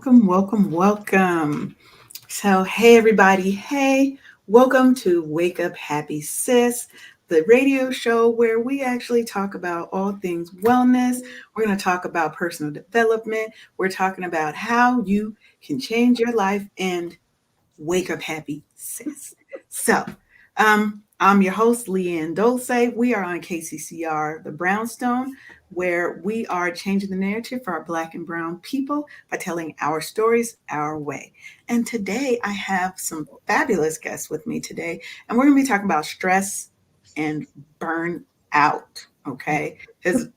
welcome. So, hey, everybody. Hey, welcome to Wake Up Happy Sis, the radio show where we actually talk about all things wellness. We're going to talk about personal development. We're talking about how you can change your life and wake up happy, sis. So, I'm your host, Leanne Dulce. We are on KCCR, the Brownstone, where we are changing the narrative for our Black and Brown people by telling our stories our way. And today I have some fabulous guests with me today, and we're going to be talking about stress and burnout. Okay. Because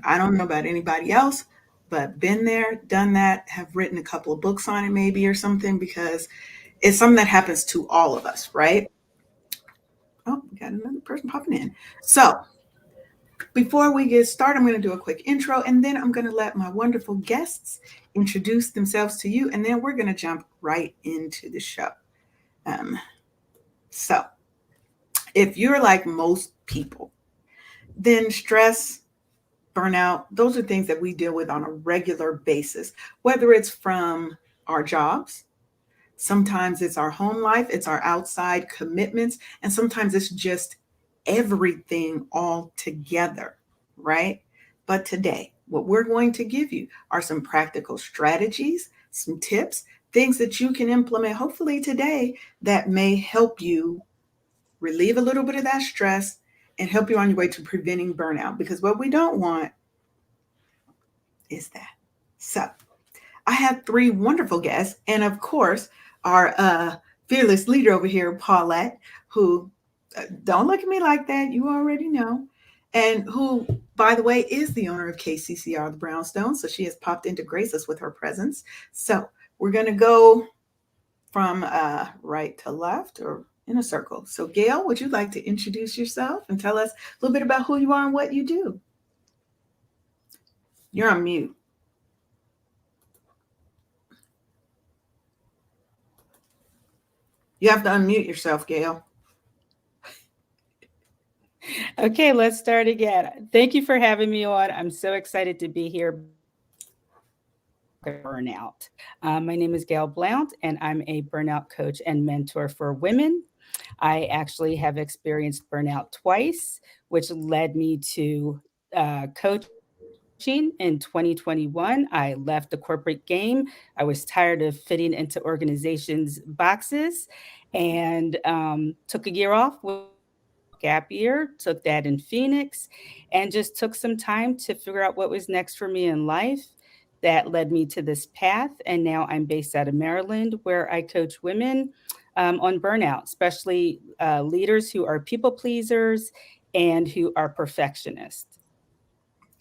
I don't know about anybody else, but been there, done that, have written a couple of books on it, maybe, or something, because it's something that happens to all of us, right? Oh, we got another person popping in. So before we get started, I'm going to do a quick intro and then I'm going to let my wonderful guests introduce themselves to you. And then we're going to jump right into the show. Um, so, if you're like most people, then stress, burnout, those are things that we deal with on a regular basis, whether it's from our jobs. Sometimes it's our home life, it's our outside commitments, and sometimes it's just everything all together, right? But today, what we're going to give you are some practical strategies, some tips, things that you can implement hopefully today that may help you relieve a little bit of that stress and help you on your way to preventing burnout. Because what we don't want is that. So, I have three wonderful guests, and of course, our fearless leader over here, Paulette, who don't look at me like that, you already know, and who, by the way, is the owner of KCCR, the Brownstone. So she has popped in to grace us with her presence. So we're going to go from right to left or in a circle. So, Gail, would you like to introduce yourself and tell us a little bit about who you are and what you do? You're on mute. You have to unmute yourself, Gail. Okay, let's start again. Thank you for having me on. I'm so excited to be here. Burnout. My name is Gale Blount, and I'm a burnout coach and mentor for women. I actually have experienced burnout twice, which led me to coaching in 2021. I left the corporate game. I was tired of fitting into organizations' boxes and took a year off, gap year, took that in Phoenix, and just took some time to figure out what was next for me in life. That led me to this path. And now I'm based out of Maryland, where I coach women on burnout, especially leaders who are people pleasers and who are perfectionists.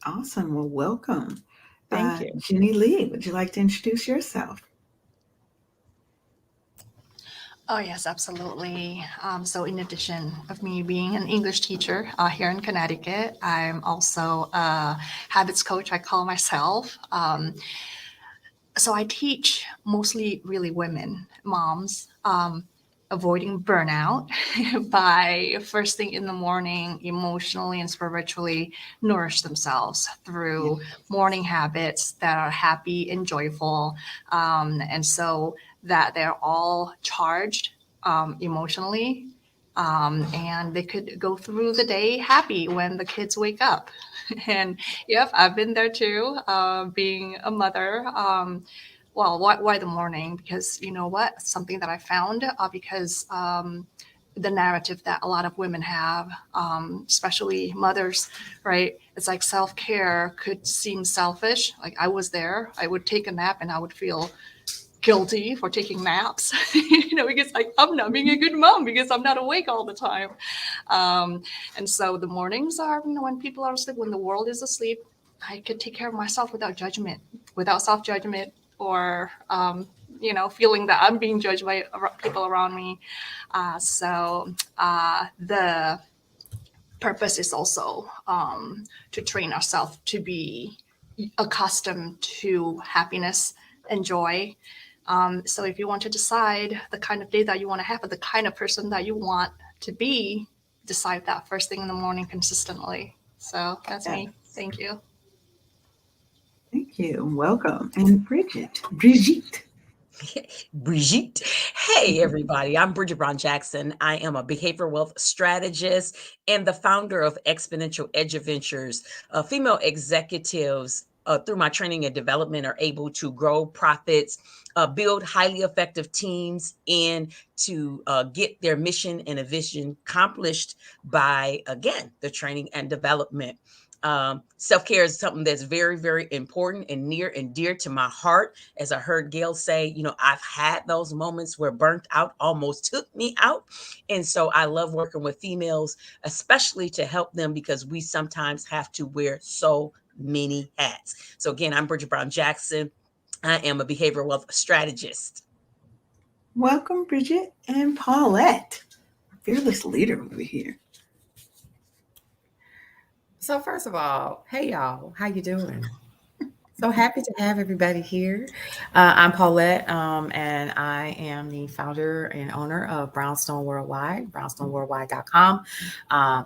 Awesome. Well, welcome. Thank you. Jenny Lee, would you like to introduce yourself? Oh, yes, absolutely. So, in addition of me being an English teacher here in Connecticut, I'm also a habits coach, I call myself. So, I teach mostly really women, moms, avoiding burnout by first thing in the morning, emotionally and spiritually nourish themselves through morning habits that are happy and joyful. And so, that they're all charged emotionally, and they could go through the day happy when the kids wake up. And yep, I've been there too, being a mother. Well, why the morning? Because you know what? Something that I found, because the narrative that a lot of women have, especially mothers, right? It's like self care could seem selfish. Like I was there, I would take a nap and I would feel guilty for taking naps, because like I'm not being a good mom because I'm not awake all the time. And so the mornings are, when people are asleep, when the world is asleep, I could take care of myself without judgment, without self judgment, or feeling that I'm being judged by people around me. The purpose is also to train ourselves to be accustomed to happiness and joy. So if you want to decide the kind of day that you want to have, or the kind of person that you want to be, decide that first thing in the morning consistently. So that's me. Thank you. Thank you. Welcome. And Brigitte. Brigitte. Hey, everybody. I'm Brigitte Brown Jackson. I am a behavioral wealth strategist and the founder of Exponential Edge Adventures. Female executives, through my training and development, are able to grow profits, build highly effective teams, and to get their mission and a vision accomplished by, again, the training and development. Self-care is something that's very, very important and near and dear to my heart. As I heard Gale say, I've had those moments where burnt out almost took me out. And so I love working with females, especially to help them because we sometimes have to wear so many hats. So again, I'm Brigitte Brown Jackson. I am a behavioral wealth strategist. Welcome, Brigitte and Paulette, fearless leader over here. So first of all, hey y'all, how you doing? So happy to have everybody here. I'm Paulette, and I am the founder and owner of Brownstone Worldwide, brownstoneworldwide.com,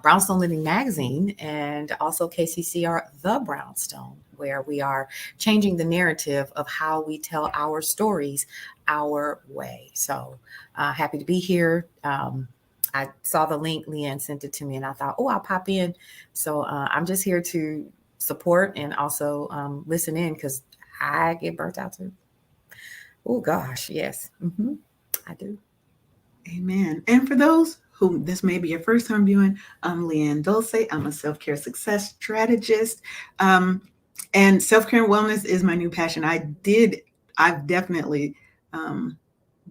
Brownstone Living Magazine, and also KCCR The Brownstone, where we are changing the narrative of how we tell our stories our way. So happy to be here. I saw the link, Leanne sent it to me, and I thought, I'll pop in. So I'm just here to support and also listen in because I get burnt out too. Oh, gosh, yes. I do. Amen. And for those who this may be your first time viewing, I'm Leanne Dulce. I'm a self-care success strategist. And self-care and wellness is my new passion. I've definitely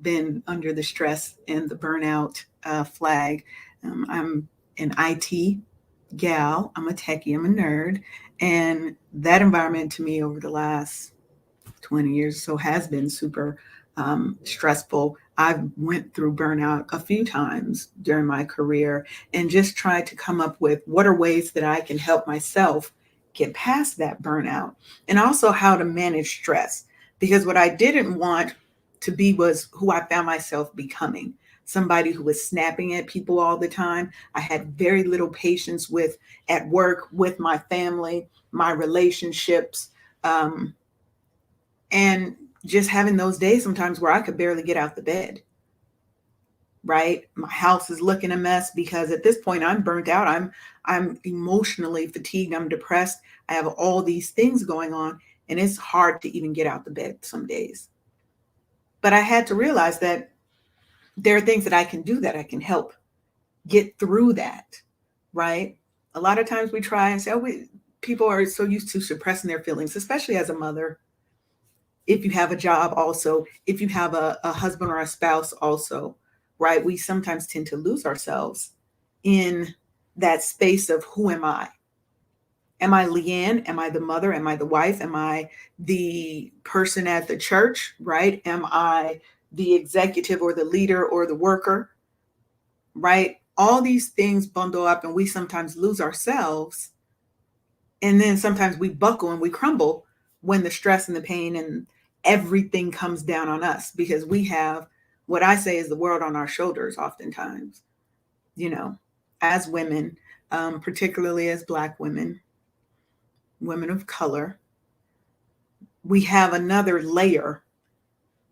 been under the stress and the burnout flag. I'm an IT gal. I'm a techie. I'm a nerd. And that environment to me over the last 20 years or so has been super stressful. I've went through burnout a few times during my career and just tried to come up with what are ways that I can help myself get past that burnout, and also how to manage stress. Because what I didn't want to be was who I found myself becoming, somebody who was snapping at people all the time. I had very little patience with at work, with my family, my relationships, and just having those days sometimes where I could barely get out the bed, right? My house is looking a mess because at this point I'm burnt out. I'm emotionally fatigued. I'm depressed. I have all these things going on, and it's hard to even get out the bed some days. But I had to realize that there are things that I can do that I can help get through that, right? A lot of times we try and say, people are so used to suppressing their feelings, especially as a mother. If you have a job also, if you have a husband or a spouse also, right? We sometimes tend to lose ourselves in that space of who am I? Am I Leanne? Am I the mother? Am I the wife? Am I the person at the church, right? Am I the executive or the leader or the worker, right? All these things bundle up and we sometimes lose ourselves. And then sometimes we buckle and we crumble when the stress and the pain and everything comes down on us, because we have what I say is the world on our shoulders oftentimes, as women, particularly as Black women, women of color, we have another layer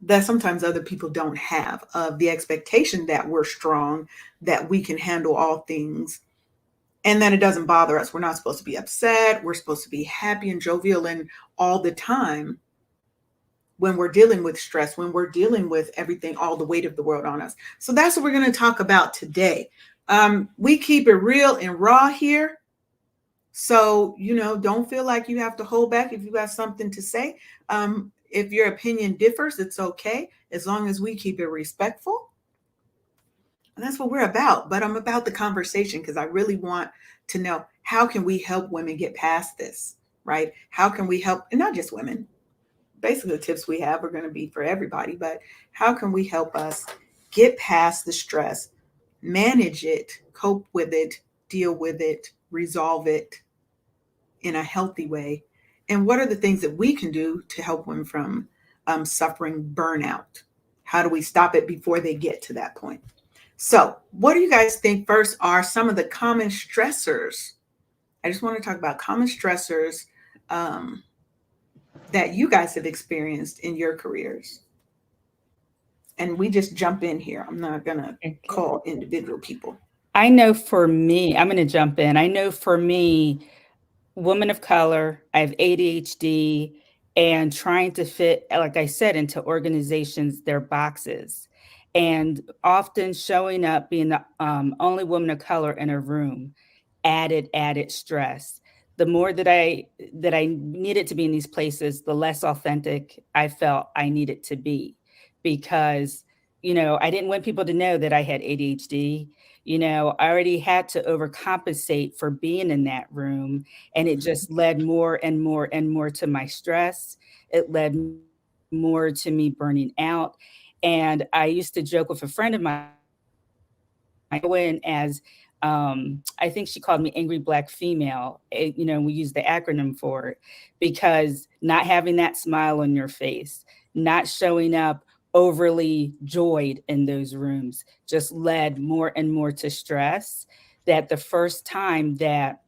that sometimes other people don't have, of the expectation that we're strong, that we can handle all things, and that it doesn't bother us. We're not supposed to be upset. We're supposed to be happy and jovial and all the time when we're dealing with stress, when we're dealing with everything, all the weight of the world on us. So that's what we're going to talk about today. We keep it real and raw here. So, don't feel like you have to hold back if you have something to say. If your opinion differs, it's okay, as long as we keep it respectful. And that's what we're about. But I'm about the conversation because I really want to know, how can we help women get past this, right? How can we help, and not just women, basically the tips we have are going to be for everybody, but how can we help us get past the stress, manage it, cope with it, deal with it, resolve it in a healthy way? And what are the things that we can do to help women from suffering burnout? How do we stop it before they get to that point? So what do you guys think first are some of the common stressors? I just want to talk about common stressors that you guys have experienced in your careers? And we just jump in here. I'm not going to Okay. call individual people. I know for me, I'm going to jump in. I know for me, woman of color, I have ADHD, and trying to fit, like I said, into organizations, their boxes, and often showing up being the only woman of color in a room, added stress. The more that I needed to be in these places, the less authentic I felt I needed to be, because I didn't want people to know that I had ADHD. I already had to overcompensate for being in that room, and it just led more and more and more to my stress. It led more to me burning out. And I used to joke with a friend of mine, I go in as, I think she called me angry Black female. We use the acronym for it, because not having that smile on your face, not showing up overly joyed in those rooms, just led more and more to stress. That the first time that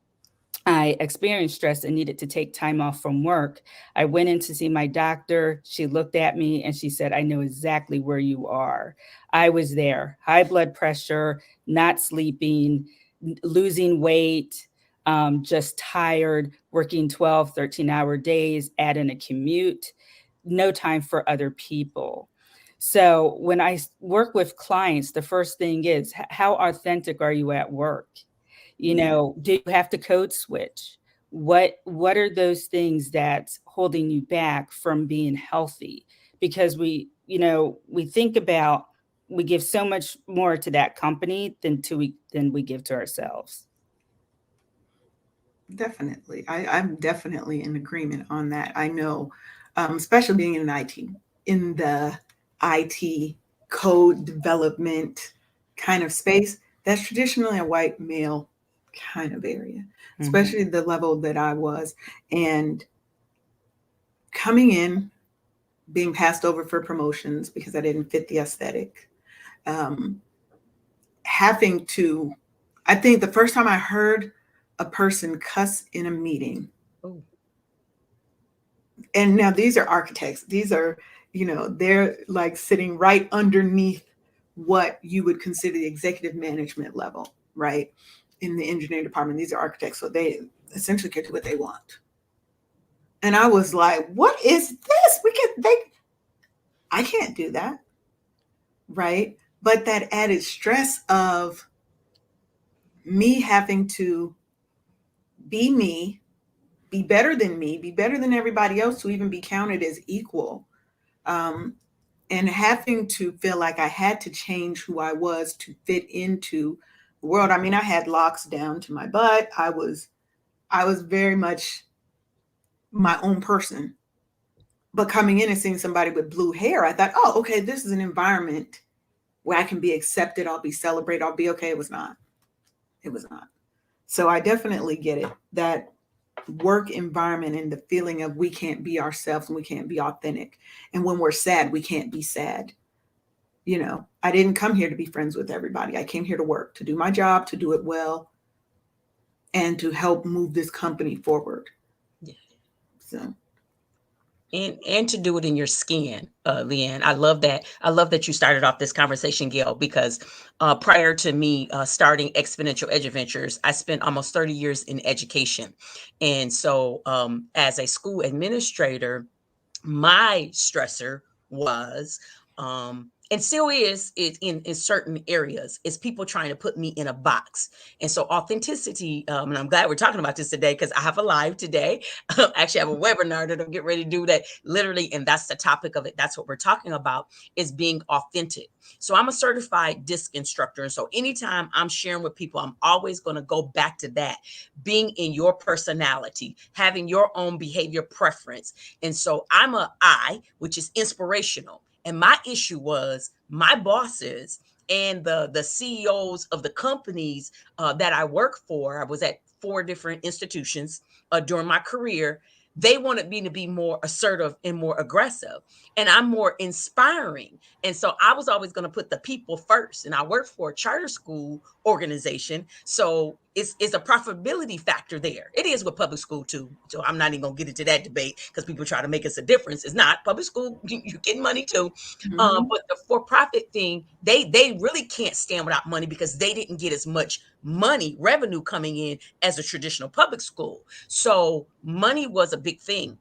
I experienced stress and needed to take time off from work, I went in to see my doctor. She looked at me and she said, "I know exactly where you are." I was there, high blood pressure, not sleeping, losing weight, just tired, working 12, 13-hour days, adding a commute, no time for other people. So when I work with clients, the first thing is, how authentic are you at work? Do you have to code switch? What are those things that's holding you back from being healthy? Because we think about, we give so much more to that company than we give to ourselves. Definitely. I'm definitely in agreement on that. I know, especially being in the IT code development kind of space, that's traditionally a white male kind of area, especially the level that I was. And coming in, being passed over for promotions because I didn't fit the aesthetic, um, having to, I think the first time I heard a person cuss in a meeting, Oh, and now these are architects, these are, they're like sitting right underneath what you would consider the executive management level, right? In the engineering department, these are architects, so they essentially can do what they want. And I was like, what is this? I can't do that, right? But that added stress of me having to be me, be better than everybody else, to even be counted as equal. Um, and having to feel like I had to change who I was to fit into the world. I mean, I had locks down to my butt. I was very much my own person. But coming in and seeing somebody with blue hair, I thought, oh, okay, this is an environment where I can be accepted, I'll be celebrated, I'll be okay. It was not. It was not. So I definitely get it. That work environment and the feeling of we can't be ourselves and we can't be authentic. And when we're sad, we can't be sad. I didn't come here to be friends with everybody. I came here to work, to do my job, to do it well, and to help move this company forward. yeah. So, And to do it in your skin, Leanne. I love that. I love that you started off this conversation, Gail, because prior to me starting Exponential Edge Adventures, I spent almost 30 years in education. And so as a school administrator, my stressor was and still is in certain areas, is people trying to put me in a box. And so authenticity, and I'm glad we're talking about this today, because I have a live today. Actually, I have a webinar that I'm getting ready to do that literally, and that's the topic of it. That's what we're talking about, is being authentic. So I'm a certified DISC instructor, and so anytime I'm sharing with people, I'm always going to go back to that: being in your personality, having your own behavior preference. And so I'm a I, which is inspirational. And my issue was my bosses and the CEOs of the companies that I work for. I was at 4 different institutions during my career. They wanted me to be more assertive and more aggressive, and I'm more inspiring. And so I was always going to put the people first. And I worked for a charter school organization. So it's a profitability factor there. It is with public school too. So I'm not even gonna get into that debate because people try to make us a difference. It's not public school. You get money too. But the for-profit thing, they really can't stand without money because they didn't get as much money revenue coming in as a traditional public school. So money was a big thing.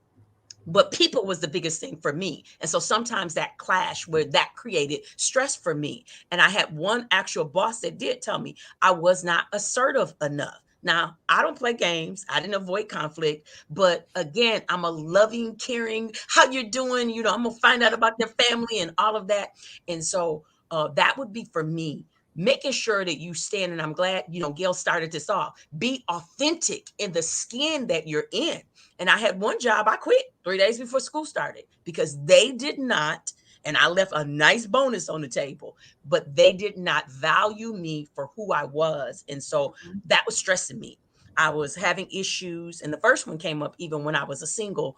But people was the biggest thing for me. And so sometimes that clash where that created stress for me. And I had one actual boss that did tell me I was not assertive enough. Now, I don't play games. I didn't avoid conflict. But again, I'm a loving, caring, how you're doing, I'm going to find out about their family and all of that. And so that would be for me, making sure that you stand. And I'm glad, Gail started this off. Be authentic in the skin that you're in. And I had one job, I quit 3 days before school started because they did not, and I left a nice bonus on the table, but they did not value me for who I was. And so that was stressing me. I was having issues. And the first one came up even when I was a single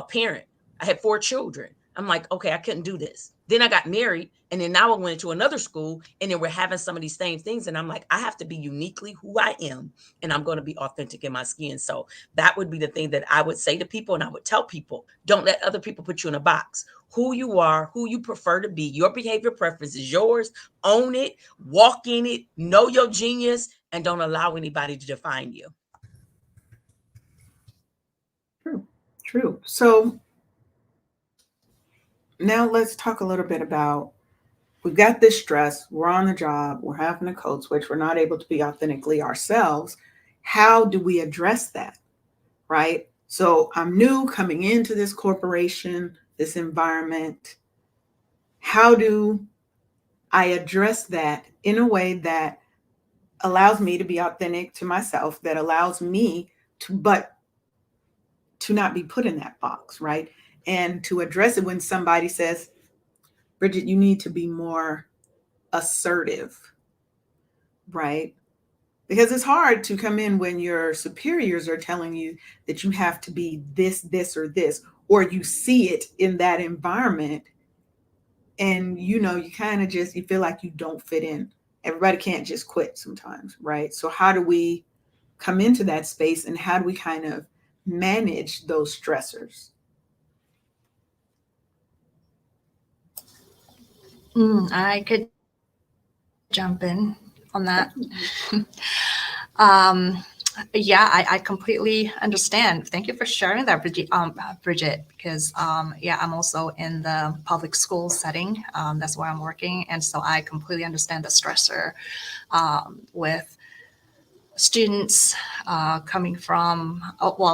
parent. I had 4 children. I'm like, okay, I couldn't do this. Then I got married. And then now I went to another school and then we're having some of these same things. And I'm like, I have to be uniquely who I am. And I'm going to be authentic in my skin. So that would be the thing that I would say to people. And I would tell people, don't let other people put you in a box. Who you are, who you prefer to be, your behavior preference is yours. Own it, walk in it, know your genius, and don't allow anybody to define you. True. So now let's talk a little bit about, we've got this stress, we're on the job, we're having a code switch, we're not able to be authentically ourselves. How do we address that, right? So I'm new coming into this corporation, this environment. How do I address that in a way that allows me to be authentic to myself, that allows me to not be put in that box, right? And to address it when somebody says, Brigitte, you need to be more assertive, right? Because it's hard to come in when your superiors are telling you that you have to be this, or you see it in that environment. And, you kind of you feel like you don't fit in. Everybody can't just quit sometimes, right? So how do we come into that space and how do we kind of manage those stressors? I could jump in on that. Yeah, I completely understand. Thank you for sharing that, Brigitte, because I'm also in the public school setting. That's where I'm working. And so I completely understand the stressor with students coming from,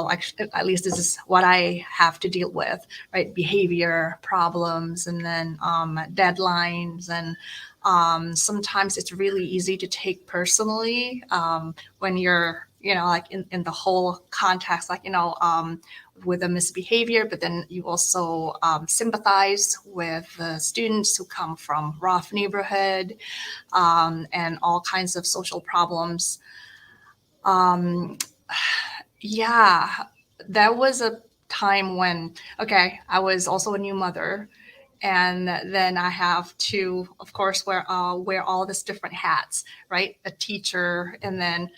actually, at least this is what I have to deal with, right? Behavior problems and then deadlines. And sometimes it's really easy to take personally when you're, like in the whole context, like, with a misbehavior, but then you also sympathize with the students who come from rough neighborhood and all kinds of social problems. Yeah, there was a time when, I was also a new mother. And then I have to, of course, wear all these different hats, right? A teacher, and then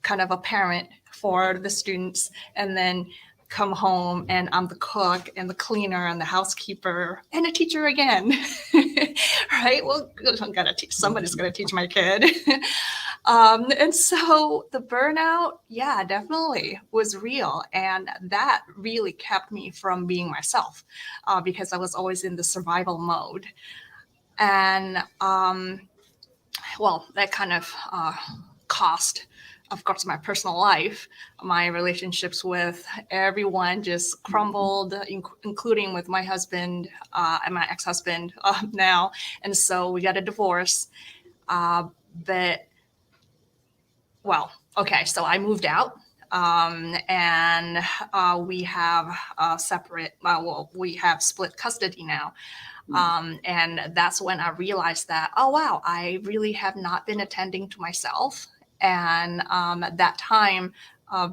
kind of a parent for the students, and then come home and I'm the cook and the cleaner and the housekeeper and a teacher again, right? Well, somebody's gonna teach my kid. And so the burnout, definitely was real. And that really kept me from being myself because I was always in the survival mode. And that kind of cost, of course, my personal life. My relationships with everyone just crumbled, including with my husband and my ex-husband now. And so we got a divorce. So I moved out and we have we have split custody now. And that's when I realized that, I really have not been attending to myself. And at that time,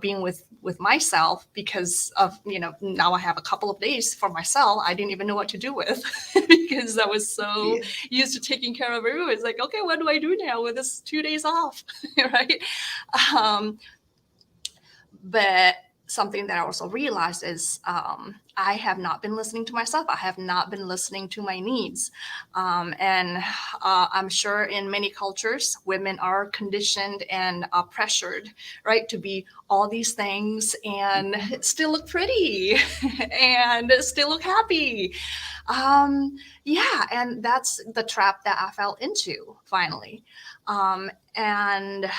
being with myself because of, now I have a couple of days for myself. I didn't even know what to do with because I was so Yeah. used to taking care of everyone. It's like, okay, what do I do now with this 2 days off? Right. Um, but something that I also realized is I have not been listening to myself. I have not been listening to my needs. And I'm sure in many cultures, women are conditioned and pressured, right, to be all these things and still look pretty and still look happy. Yeah, and that's the trap that I fell into finally. And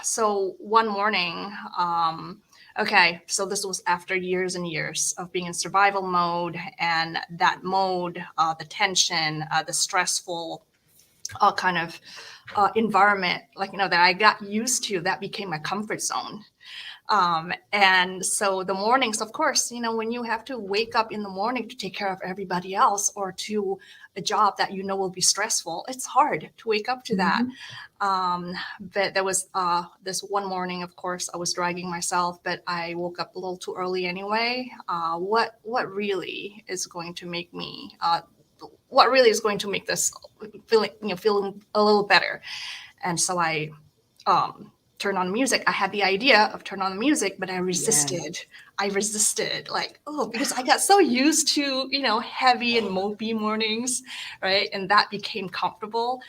so one morning, okay, so this was after years and years of being in survival mode, and that mode, the tension, the stressful kind of environment, like, that I got used to, that became my comfort zone. And so the mornings, of course, when you have to wake up in the morning to take care of everybody else or to a job that will be stressful, it's hard to wake up to that. But there was this one morning, of course, I was dragging myself, but I woke up a little too early anyway. What really is going to make me what really is going to make this feeling a little better? And so I turn on music. I had the idea of turn on the music, but I resisted. Yes. I resisted, like, because I got so used to, heavy and mopey mornings, right? And that became comfortable.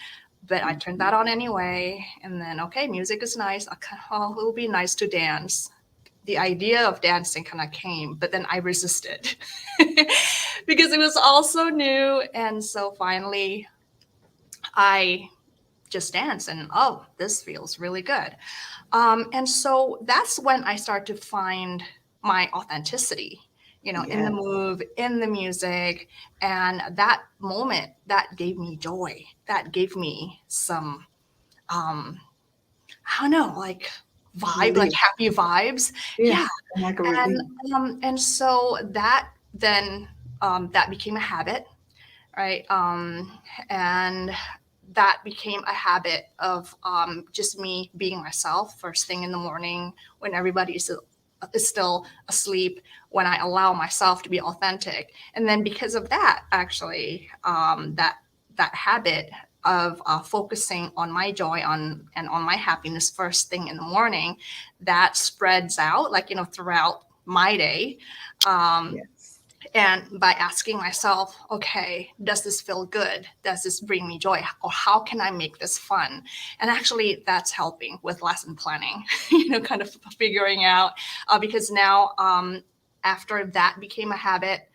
But I turned that on anyway. And then, okay, music is nice. It will be nice to dance. The idea of dancing kind of came, but then I resisted because it was also new. And so finally, I just dance and, this feels really good. And so that's when I start to find my authenticity, in the Yes. move, in the music. And that moment, that gave me joy. That gave me some, I don't know, like vibe, like Relief. happy vibes. Yeah. Yeah. Like a relief. And so that then, that became a habit, right? And that became a habit of just me being myself first thing in the morning when everybody is still asleep, when I allow myself to be authentic. And then because of that, actually, that habit of focusing on my joy and on my happiness first thing in the morning, that spreads out, like, throughout my day. Yes. And by asking myself, okay, does this feel good? Does this bring me joy? Or how can I make this fun? And actually, that's helping with lesson planning, kind of figuring out, because now, after that became a habit,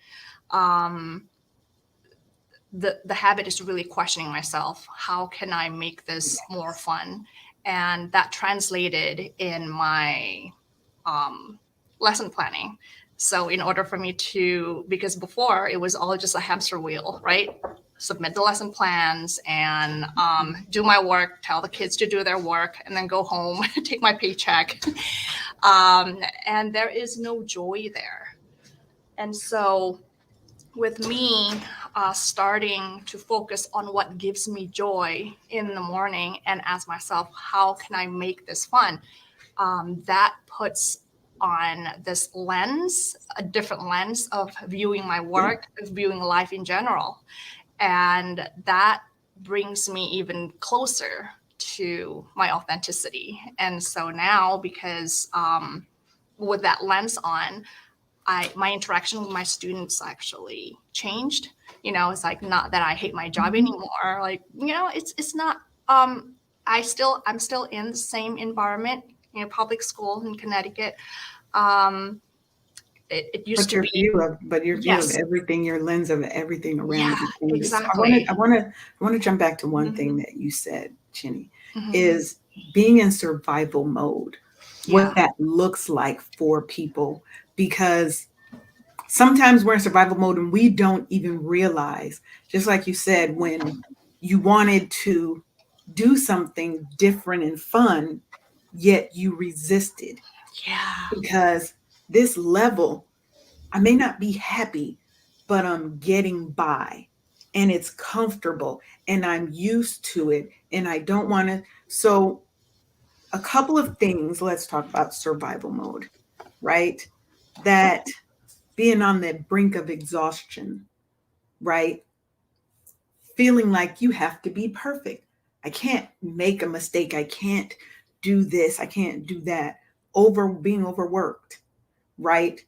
the habit is really questioning myself. How can I make this more fun? And that translated in my lesson planning. So in order for me to, because before it was all just a hamster wheel, right? Submit the lesson plans and do my work, tell the kids to do their work, and then go home, take my paycheck. And there is no joy there. And so with me starting to focus on what gives me joy in the morning and ask myself, how can I make this fun? That puts on this lens, a different lens of viewing my work, of viewing life in general. And that brings me even closer to my authenticity. And so now, because with that lens on, my interaction with my students actually changed. It's like, not that I hate my job anymore. Like, it's not, I'm still in the same environment, public school in Connecticut. It used But to your be, view of, yes, everything, your lens of everything around yeah, you changes. exactly. I want to jump back to one thing that you said, Chinny, Mhm. is being in survival mode, Yeah, what that looks like for people, because sometimes we're in survival mode and we don't even realize, just like you said, when you wanted to do something different and fun, yet you resisted yeah, because this level, I may not be happy, but I'm getting by and it's comfortable and I'm used to it and I don't want to. So a couple of things. Let's talk about survival mode, right? That being on the brink of exhaustion, right? Feeling like you have to be perfect. I can't make a mistake. I can't do this. I can't do that. Being overworked, right?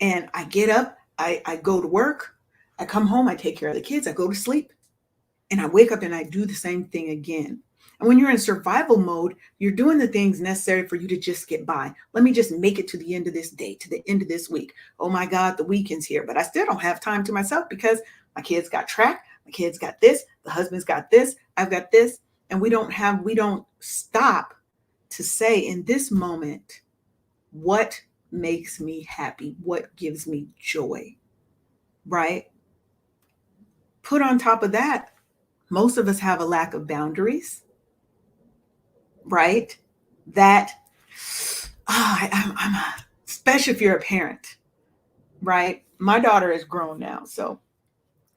And I get up, I go to work, I come home, I take care of the kids, I go to sleep, and I wake up and I do the same thing again. And when you're in survival mode, you're doing the things necessary for you to just get by. Let me just make it to the end of this day, to the end of this week. Oh my God, the weekend's here, but I still don't have time to myself because my kids got track, my kids got this, the husband's got this, I've got this. And we don't stop to say in this moment, what makes me happy? What gives me joy? Right? Put on top of that, most of us have a lack of boundaries, right? That, especially if you're a parent, right? My daughter is grown now,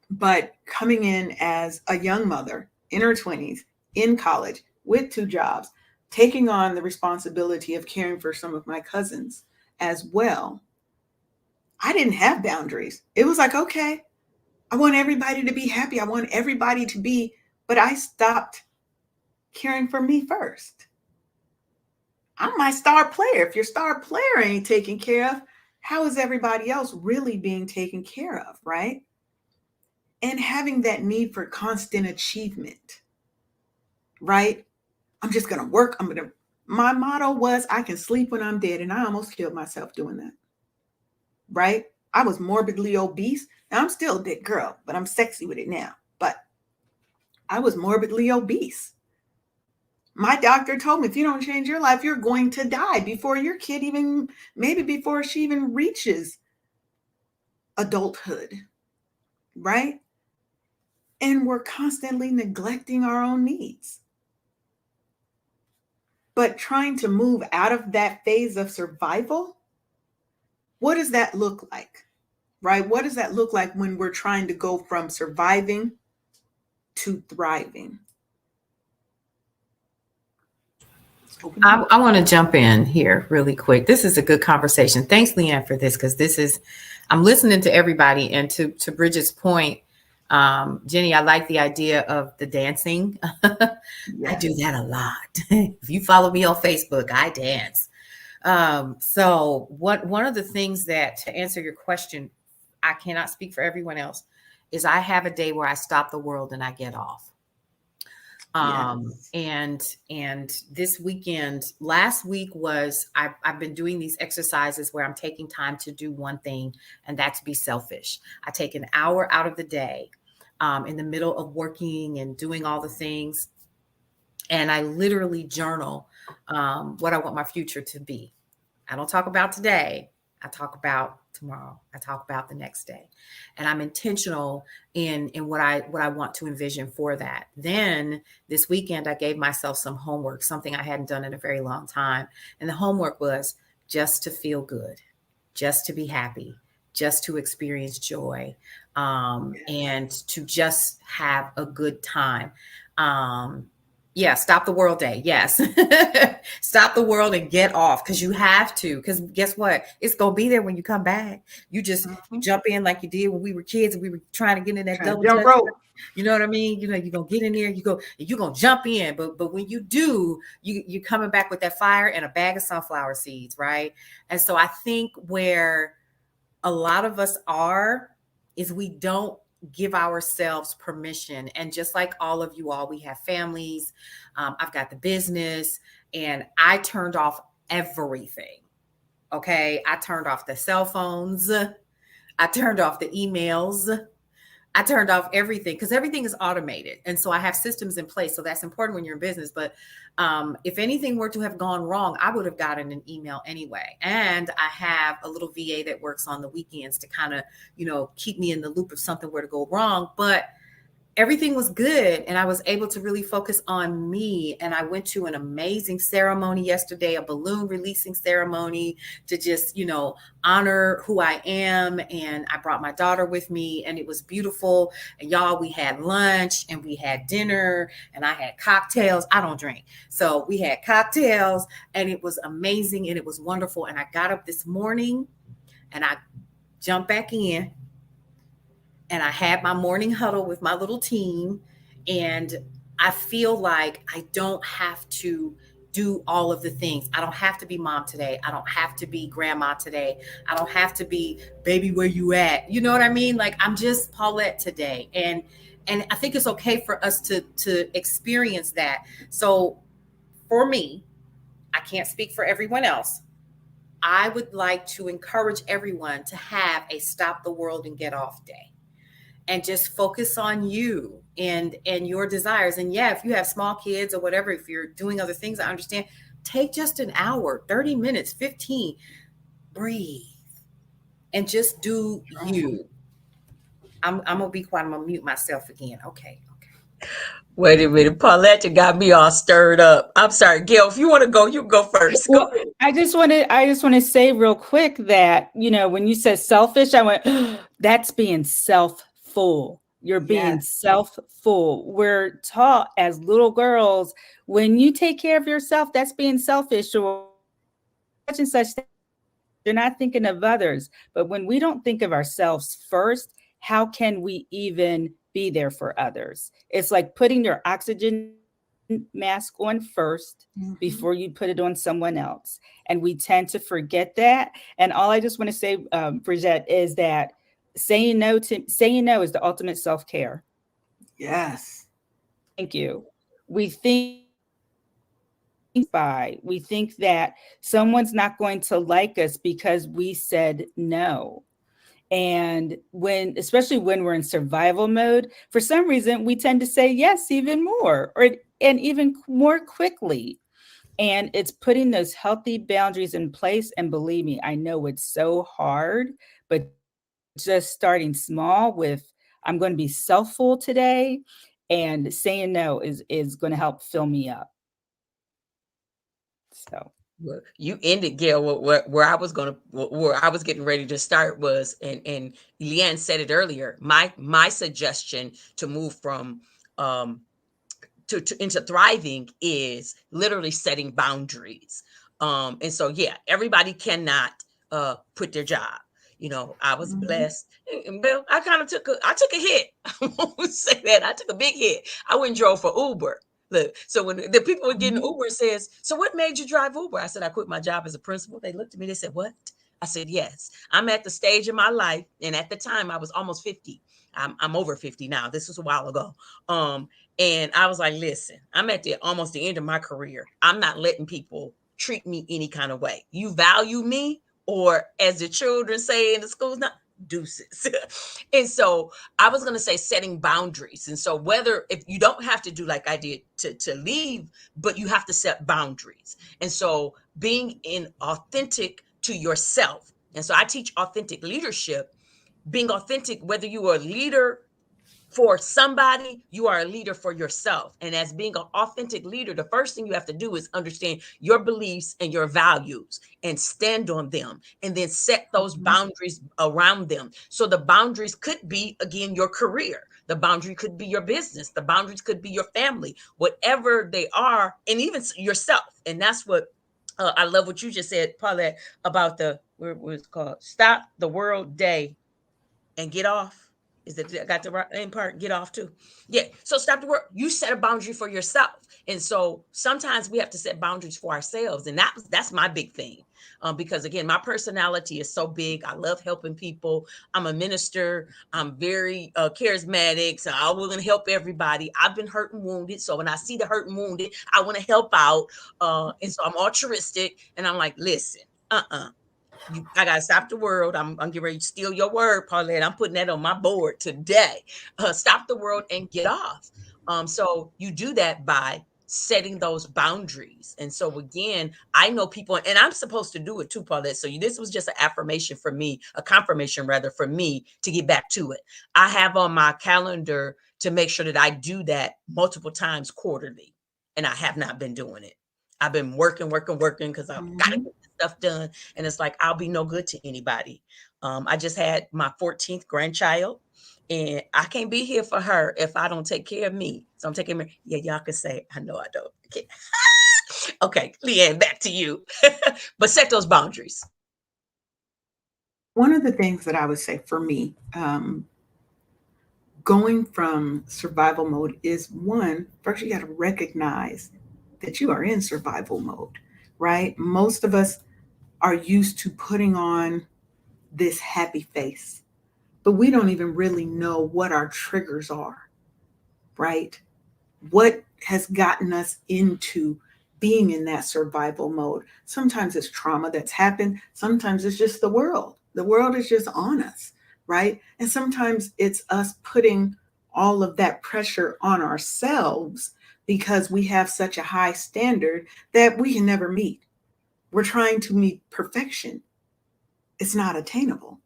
but coming in as a young mother in her 20s, in college, with 2 jobs, taking on the responsibility of caring for some of my cousins as well, I didn't have boundaries. It was like, okay, I want everybody to be happy. I want everybody to be, but I stopped caring for me first. I'm my star player. If your star player ain't taken care of, how is everybody else really being taken care of, right? And having that need for constant achievement, right? I'm just going to work. My motto was, I can sleep when I'm dead. And I almost killed myself doing that, right? I was morbidly obese. Now I'm still a big girl, but I'm sexy with it now. But I was morbidly obese. My doctor told me, if you don't change your life, you're going to die before your kid maybe before she even reaches adulthood, right? And we're constantly neglecting our own needs. But trying to move out of that phase of survival, what does that look like, right? What does that look like when we're trying to go from surviving to thriving? I want to jump in here really quick. This is a good conversation. Thanks, Leanne, for this, because I'm listening to everybody. And to Bridget's point, Jenny, I like the idea of the dancing. Yes. I do that a lot. If you follow me on Facebook, I dance. So one of the things that, to answer your question, I cannot speak for everyone else, is I have a day where I stop the world and I get off. Yes. And this weekend, last week I've been doing these exercises where I'm taking time to do one thing, and that's be selfish. I take an hour out of the day, in the middle of working and doing all the things. And I literally journal, what I want my future to be. I don't talk about today. I talk about tomorrow. I talk about the next day. And I'm intentional in what I want to envision for that. Then this weekend, I gave myself some homework, something I hadn't done in a very long time. And the homework was just to feel good, just to be happy, just to experience joy, and to just have a good time. Yeah, stop the world day. Yes. Stop the world and get off, because you have to. Because guess what? It's going to be there when you come back. You just jump in like you did when we were kids and we were trying to get in that double jump rope. You know what I mean? You're going to get in there, you're going to jump in. But when you do, you're coming back with that fire and a bag of sunflower seeds, right? And so I think where a lot of us are is we don't give ourselves permission. And just like all of you all, we have families. I've got the business, and I turned off everything. Okay. I turned off the cell phones. I turned off the emails. I turned off everything, because everything is automated. And so I have systems in place. So that's important when you're in business. But if anything were to have gone wrong, I would have gotten an email anyway. And I have a little VA that works on the weekends to kind of, keep me in the loop if something were to go wrong. But everything was good, and I was able to really focus on me. And I went to an amazing ceremony yesterday, a balloon releasing ceremony, to just, honor who I am. And I brought my daughter with me, and it was beautiful. And y'all, we had lunch and we had dinner, and I had cocktails. I don't drink, so we had cocktails, and it was amazing and it was wonderful. And I got up this morning and I jumped back in, and I had my morning huddle with my little team. And I feel like I don't have to do all of the things. I don't have to be mom today. I don't have to be grandma today. I don't have to be baby where you at. You know what I mean? Like, I'm just Paulette today. And I think it's okay for us to experience that. So for me, I can't speak for everyone else. I would like to encourage everyone to have a stop the world and get off day, and just focus on you and your desires. And yeah, if you have small kids or whatever, if you're doing other things, I understand. Take just an hour, 30 minutes, 15, breathe, and just do you. I'm gonna be quiet. I'm gonna mute myself again. Okay. Wait a minute, Paulette, you got me all stirred up. I'm sorry, Gail. If you want to go, you go first. Go Well, ahead. I just want to say real quick that, when you said selfish, I went, that's being self-full. You're being Yes. self-full. We're taught as little girls, when you take care of yourself, that's being selfish, or such and such. You're not thinking of others. But when we don't think of ourselves first, how can we even be there for others? It's like putting your oxygen mask on first Mhm. before you put it on someone else. And we tend to forget that. And all I just want to say, Brigitte, is that saying no is the ultimate self-care. Yes. Thank you. We think we think that someone's not going to like us because we said no. And especially when we're in survival mode, for some reason, we tend to say yes even more, and even more quickly. And it's putting those healthy boundaries in place. And believe me, I know it's so hard, but just starting small with, I'm going to be self-full today, and saying no is going to help fill me up. So Well, you ended, Gail, where I was where I was getting ready to start was, and Leanne said it earlier. My suggestion to move from um to into thriving is literally setting boundaries. And so yeah, everybody cannot quit their job. I was Mhm. blessed. And Bill, I took a hit. I won't say that. I took a big hit. I went and drove for Uber. Look, so when the people were getting Mhm. Uber, says, "So what made you drive Uber?" I said, "I quit my job as a principal." They looked at me, they said, "What?" I said, "Yes. I'm at the stage in my life." And at the time I was almost 50. I'm over 50 now. This was a while ago. And I was like, "Listen, I'm at almost the end of my career. I'm not letting people treat me any kind of way. You value me, or as the children say in the schools now, deuces." And so I was going to say setting boundaries. And so whether if you don't have to do like I did to leave, but you have to set boundaries. And so being in authentic to yourself. And so I teach authentic leadership, being authentic, whether you are a leader for somebody, you are a leader for yourself. And as being an authentic leader, the first thing you have to do is understand your beliefs and your values and stand on them, and then set those Mhm. boundaries around them. So the boundaries could be, again, your career. The boundary could be your business. The boundaries could be your family, whatever they are, and even yourself. And that's what I love what you just said, Paulette, about what was it called? Stop the World Day and get off. Is that I got the right name part? Get off too. Yeah. So stop the work. You set a boundary for yourself. And so sometimes we have to set boundaries for ourselves. And that's my big thing. Because again, my personality is so big. I love helping people. I'm a minister. I'm very charismatic. So I want to help everybody. I've been hurt and wounded. So when I see the hurt and wounded, I want to help out. And so I'm altruistic. And I'm like, listen, I gotta stop the world. I'm getting ready to steal your word, Paulette. I'm putting that on my board today. Stop the world and get off. So you do that by setting those boundaries. And so again, I know people, and I'm supposed to do it too, Paulette. So this was just an affirmation for me, a confirmation rather for me to get back to it. I have on my calendar to make sure that I do that multiple times quarterly. And I have not been doing it. I've been working because I've got to get this stuff done. And it's like, I'll be no good to anybody. I just had my 14th grandchild. And I can't be here for her if I don't take care of me. So I'm taking care of me. Yeah, y'all can say, I know I don't. Okay, okay, Leanne, back to you. But set those boundaries. One of the things that I would say for me, going from survival mode is first you got to recognize that you are in survival mode, right? Most of us are used to putting on this happy face, but we don't even really know what our triggers are, right? What has gotten us into being in that survival mode? Sometimes it's trauma that's happened. Sometimes it's just the world. The world is just on us, right? And sometimes it's us putting all of that pressure on ourselves because we have such a high standard that we can never meet. We're trying to meet perfection. It's not attainable,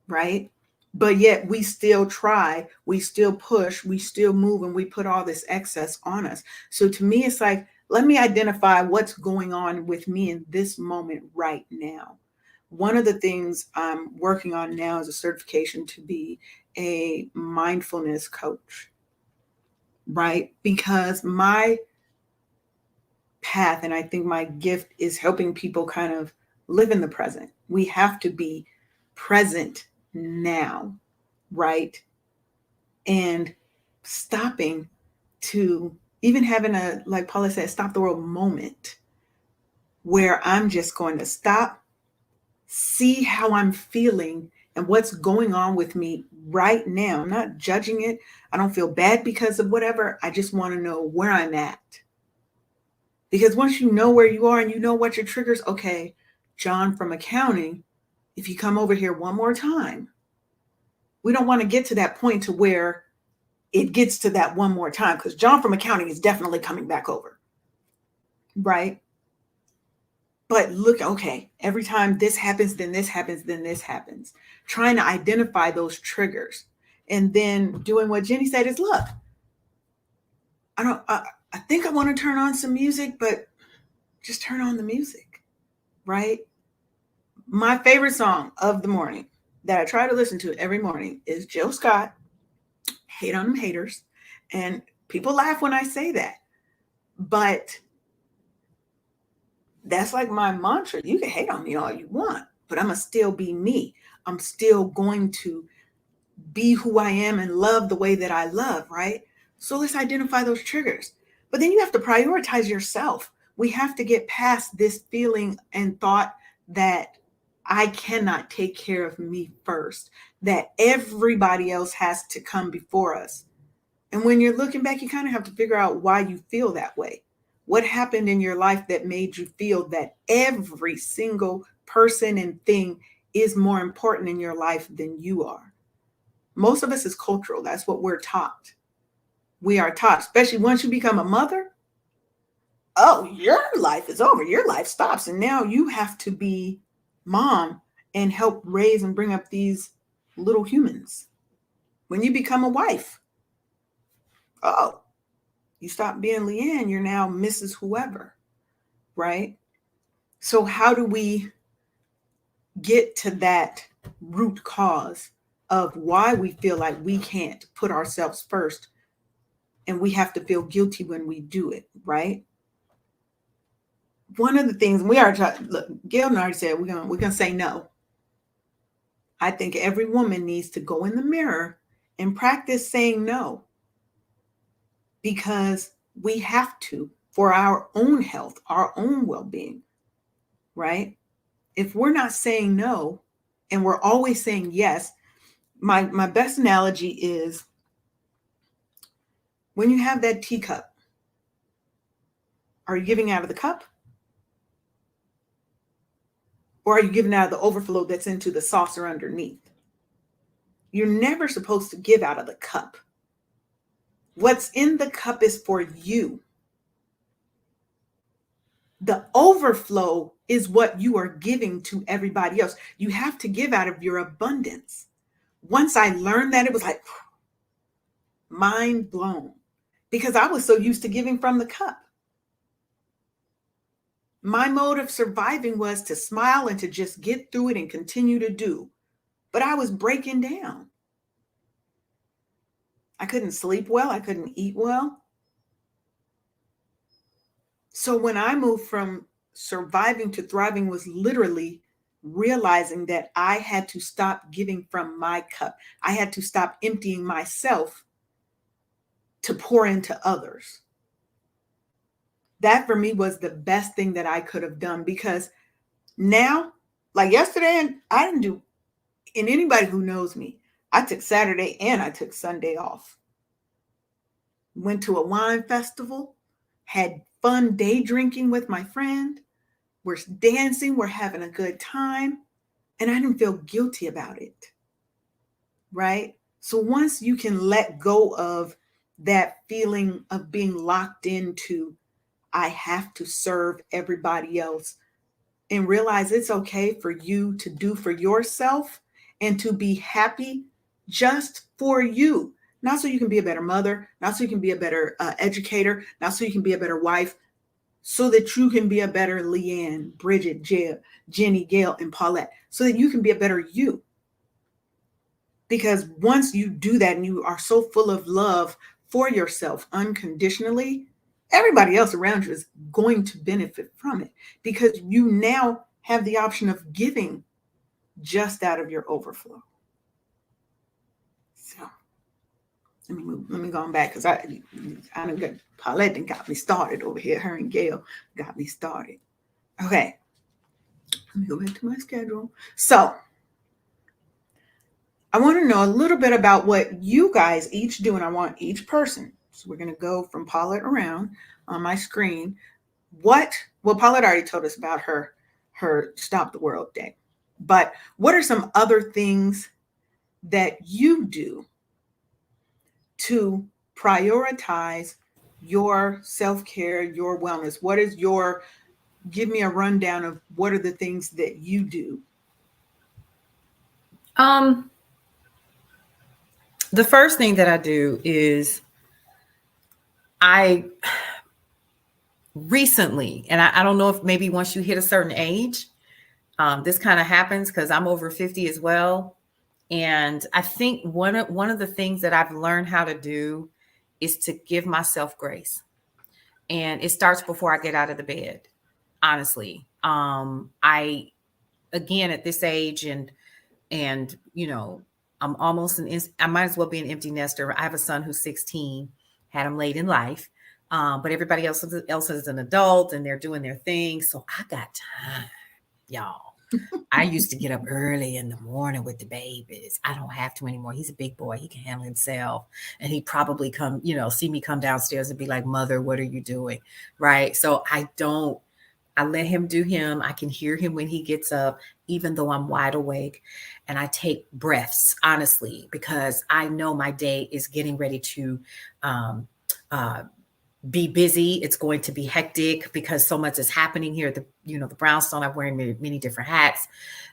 right? But yet we still try, we still push, we still move, and we put all this excess on us. So to me, it's like, let me identify what's going on with me in this moment right now. One of the things I'm working on now is a certification to be a mindfulness coach, right? Because my path, and I think my gift, is helping people kind of live in the present. We have to be present now, right? And stopping to even having a, like Paula said, stop the world moment where I'm just going to stop, see how I'm feeling and what's going on with me right now. I'm not judging it. I don't feel bad because of whatever. I just want to know where I'm at. Because once you know where you are and you know what your triggers, okay, John from accounting, if you come over here one more time, we don't want to get to that point to where it gets to that one more time, because John from accounting is definitely coming back over, right? But look, okay, every time this happens, then this happens, then this happens. Trying to identify those triggers. And then doing what Jenny said is, look, I think I want to turn on some music, but just turn on the music, right? My favorite song of the morning that I try to listen to every morning is Jill Scott, Hate on Them Haters. And people laugh when I say that, but that's like my mantra. You can hate on me all you want, but I'm going to still be me. I'm still going to be who I am and love the way that I love, right? So let's identify those triggers. But then you have to prioritize yourself. We have to get past this feeling and thought that I cannot take care of me first, that everybody else has to come before us. And when you're looking back, you kind of have to figure out why you feel that way. What happened in your life that made you feel that every single person and thing is more important in your life than you are? Most of us is cultural. That's what we're taught. We are taught, especially once you become a mother. Oh, your life is over. Your life stops. And now you have to be mom and help raise and bring up these little humans. When you become a wife, oh, you stop being Leanne, you're now Mrs. Whoever, right? So how do we get to that root cause of why we feel like we can't put ourselves first and we have to feel guilty when we do it, right? One of the things we are talking, look, Gale already said we're gonna say no. I think every woman needs to go in the mirror and practice saying no, because we have to, for our own health, our own well-being, right? If we're not saying no and we're always saying yes, my best analogy is when you have that teacup, are you giving out of the cup? Or are you giving out of the overflow that's into the saucer underneath? You're never supposed to give out of the cup. What's in the cup is for you. The overflow is what you are giving to everybody else. You have to give out of your abundance. Once I learned that, it was like mind blown, because I was so used to giving from the cup. My mode of surviving was to smile and to just get through it and continue to do. But I was breaking down. I couldn't sleep well. I couldn't eat well. So when I moved from surviving to thriving was literally realizing that I had to stop giving from my cup. I had to stop emptying myself to pour into others. That for me was the best thing that I could have done, because now, like yesterday, I didn't do, and anybody who knows me, I took Saturday and I took Sunday off. Went to a wine festival, had fun day drinking with my friend. We're dancing, we're having a good time, and I didn't feel guilty about it, right? So once you can let go of that feeling of being locked into, I have to serve everybody else, and realize it's okay for you to do for yourself and to be happy just for you. Not so you can be a better mother, not so you can be a better educator, not so you can be a better wife, so that you can be a better Leanne, Bridget, Jenny, Gale, and Paulette, so that you can be a better you. Because once you do that and you are so full of love for yourself unconditionally, everybody else around you is going to benefit from it, because you now have the option of giving just out of your overflow. So let me go on back, because I know that Paulette got me started over here. Her and Gale got me started. Okay, let me go back to my schedule. So I want to know a little bit about what you guys each do, and I want each person. So we're going to go from Paulette around on my screen. Well, Paulette already told us about her Stop the World Day, but what are some other things that you do to prioritize your self-care, your wellness? Give me a rundown of what are the things that you do? The first thing that I do is I recently, and I don't know if maybe once you hit a certain age, this kind of happens, because I'm over 50 as well. And I think one of the things that I've learned how to do is to give myself grace. And it starts before I get out of the bed, honestly. I, again, at this age, and I'm almost I might as well be an empty nester. I have a son who's 16, had him late in life. But everybody else is an adult and they're doing their thing. So I got time, y'all. I used to get up early in the morning with the babies. I don't have to anymore. He's a big boy. He can handle himself. And he'd probably come, see me come downstairs and be like, Mother, what are you doing? Right. So I let him do him. I can hear him when he gets up, even though I'm wide awake. And I take breaths, honestly, because I know my day is getting ready to be busy. It's going to be hectic because so much is happening here at the brownstone. I'm wearing many different hats.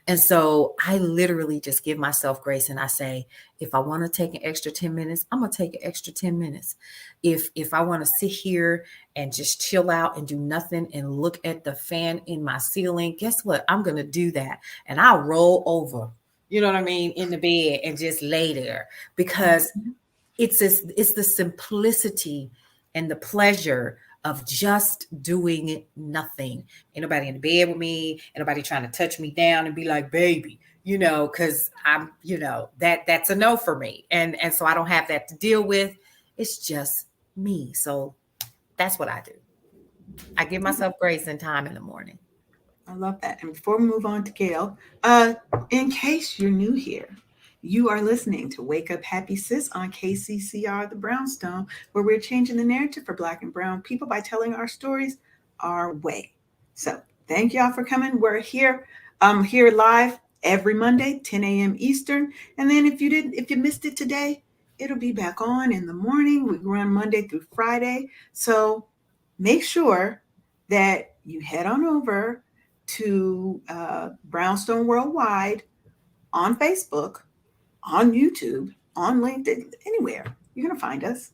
And so I literally just give myself grace. And I say, if I want to take an extra 10 minutes, I'm going to take an extra 10 minutes. If I want to sit here and just chill out and do nothing and look at the fan in my ceiling, guess what? I'm going to do that. And I'll roll over, you know what I mean, in the bed and just lay there, because it's the simplicity and the pleasure of just doing nothing. Ain't nobody in the bed with me. Ain't nobody trying to touch me down and be like, baby, because I'm, that's a no for me. And so I don't have that to deal with. It's just me. So that's what I do. I give myself grace and time in the morning. I love that. And before we move on to Gale, in case you're new here, you are listening to Wake Up Happy Sis on KCCR, the Brownstone, where we're changing the narrative for Black and Brown people by telling our stories our way. So thank y'all for coming. We're here. Here live every Monday, 10 a.m. Eastern. And then if you missed it today, it'll be back on in the morning. We run Monday through Friday. So make sure that you head on over to Brownstone Worldwide on Facebook, on YouTube, on LinkedIn, anywhere. You're going to find us.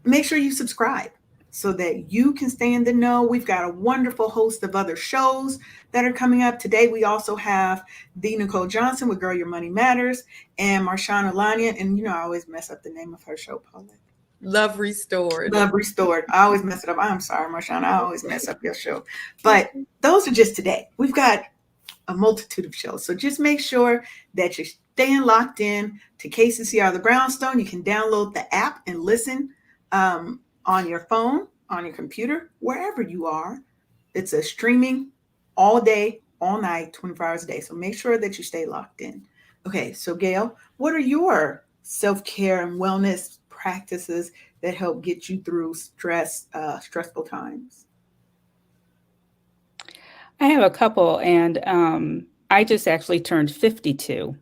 Make sure you subscribe so that you can stay in the know. We've got a wonderful host of other shows that are coming up. Today, we also have the Nicole Johnson with Girl Your Money Matters and Marshawn Alania. And I always mess up the name of her show, Paulette. Love Restored. Love Restored. I always mess it up. I'm sorry, Marshawn. I always mess up your show. But those are just today. We've got a multitude of shows. So just make sure that you're staying locked in to KCCR The Brownstone. You can download the app and listen on your phone, on your computer, wherever you are. It's a streaming all day, all night, 24 hours a day. So make sure that you stay locked in. Okay, so Gale, what are your self-care and wellness practices that help get you through stressful times? I have a couple, and I just actually turned 52.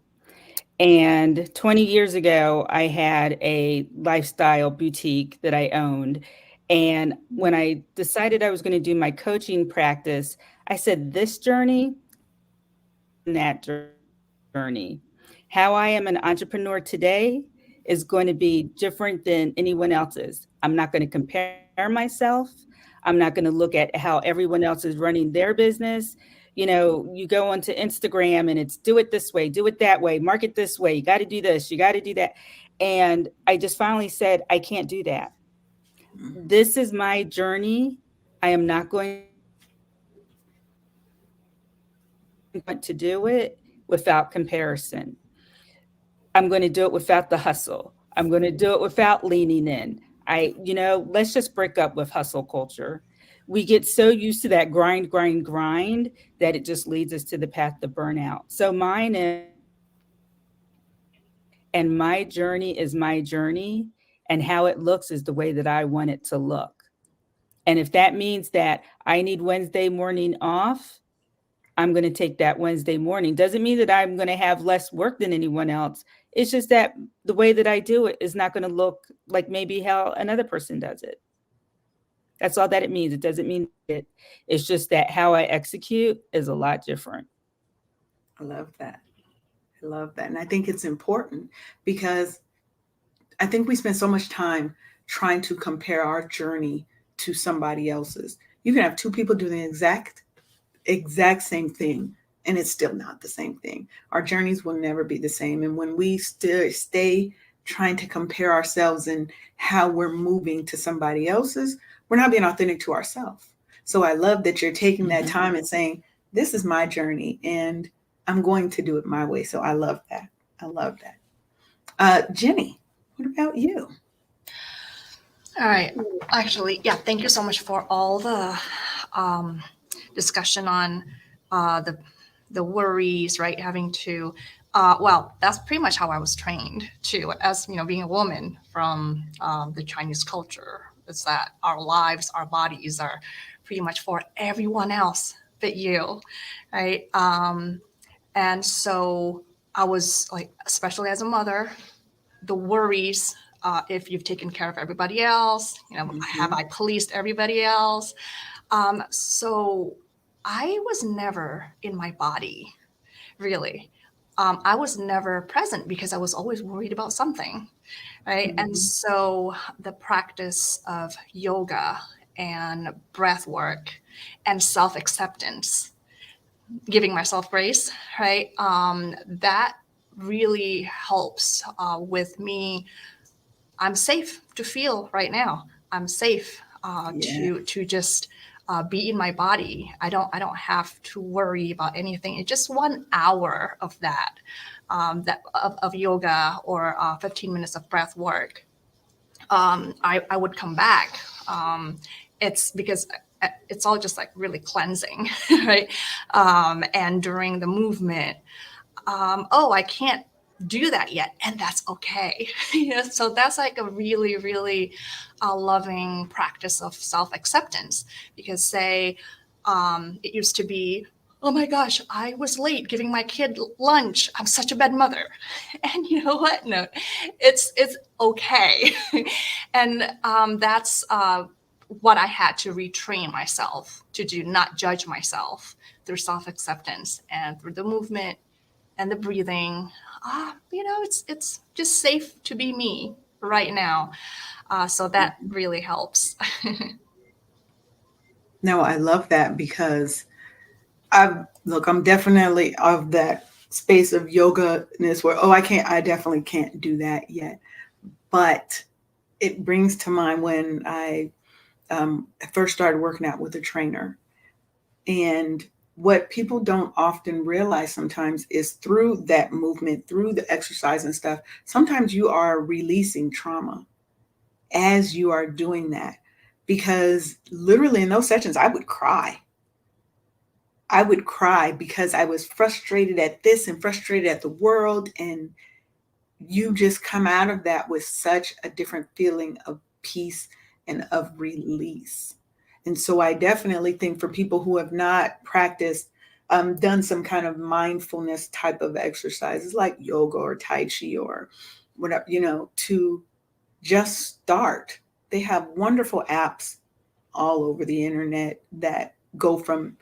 And 20 years ago, I had a lifestyle boutique that I owned. And when I decided I was going to do my coaching practice, I said, this journey and that journey. How I am an entrepreneur today is going to be different than anyone else's. I'm not going to compare myself. I'm not going to look at how everyone else is running their business. You go onto Instagram and it's do it this way, do it that way, market this way. You got to do this, you got to do that. And I just finally said, I can't do that. This is my journey. I am not going to do it without comparison. I'm going to do it without the hustle. I'm going to do it without leaning in. Let's just break up with hustle culture. We get so used to that grind that it just leads us to the path to burnout. So mine is, and my journey is my journey, and how it looks is the way that I want it to look. And if that means that I need Wednesday morning off, I'm going to take that Wednesday morning. Doesn't mean that I'm going to have less work than anyone else. It's just that the way that I do it is not going to look like maybe how another person does it. That's all that it means. It doesn't mean it. It's just that how I execute is a lot different. I love that. I love that. And I think it's important because I think we spend so much time trying to compare our journey to somebody else's. You can have two people doing the exact same thing, and it's still not the same thing. Our journeys will never be the same. And when we still stay trying to compare ourselves and how we're moving to somebody else's, we're not being authentic to ourselves. So I love that you're taking that time and saying, this is my journey and I'm going to do it my way. So I love that. I love that. Jenny, what about you? All right. Actually, yeah, thank you so much for all the discussion on the worries, right? Having to, that's pretty much how I was trained too, as being a woman from the Chinese culture. It's that our lives, our bodies are pretty much for everyone else but you, right? And so I was like, especially as a mother, the worries, if you've taken care of everybody else, have I policed everybody else? So I was never in my body, really. I was never present because I was always worried about something, right? And so the practice of yoga and breath work and self-acceptance, giving myself grace, right? That really helps with me. I'm safe to feel right now. I'm safe to just be in my body. I don't have to worry about anything. It's just 1 hour of that, of yoga or 15 minutes of breath work. I would come back. It's because it's all just like really cleansing, right? And during the movement, I can't do that yet, and that's okay. So that's like a really, really loving practice of self-acceptance. Because say it used to be, oh my gosh, I was late giving my kid lunch. I'm such a bad mother. And you know what? No, it's okay. And that's what I had to retrain myself to do, not judge myself through self-acceptance and through the movement and the breathing. It's just safe to be me right now. So that really helps. No, I love that because I'm definitely of that space of yoga-ness where, I definitely can't do that yet. But it brings to mind when I first started working out with a trainer. And what people don't often realize sometimes is through that movement, through the exercise and stuff, sometimes you are releasing trauma as you are doing that. Because literally in those sessions, I would cry. I would cry because I was frustrated at this and frustrated at the world. And you just come out of that with such a different feeling of peace and of release. And so I definitely think for people who have not practiced, done some kind of mindfulness type of exercises like yoga or Tai Chi or whatever, to just start. They have wonderful apps all over the internet that go from,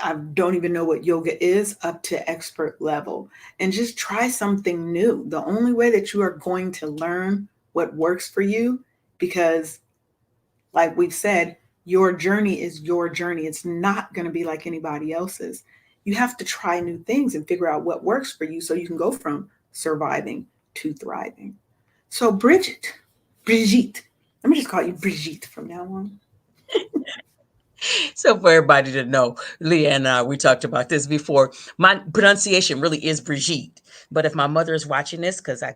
I don't even know what yoga is, up to expert level, and just try something new. The only way that you are going to learn what works for you, because like we've said, your journey is your journey. It's not going to be like anybody else's. You have to try new things and figure out what works for you so you can go from surviving to thriving. So Brigitte, let me just call you Brigitte from now on. So for everybody to know, Leah and I, we talked about this before. My pronunciation really is Brigitte. But if my mother is watching this, because I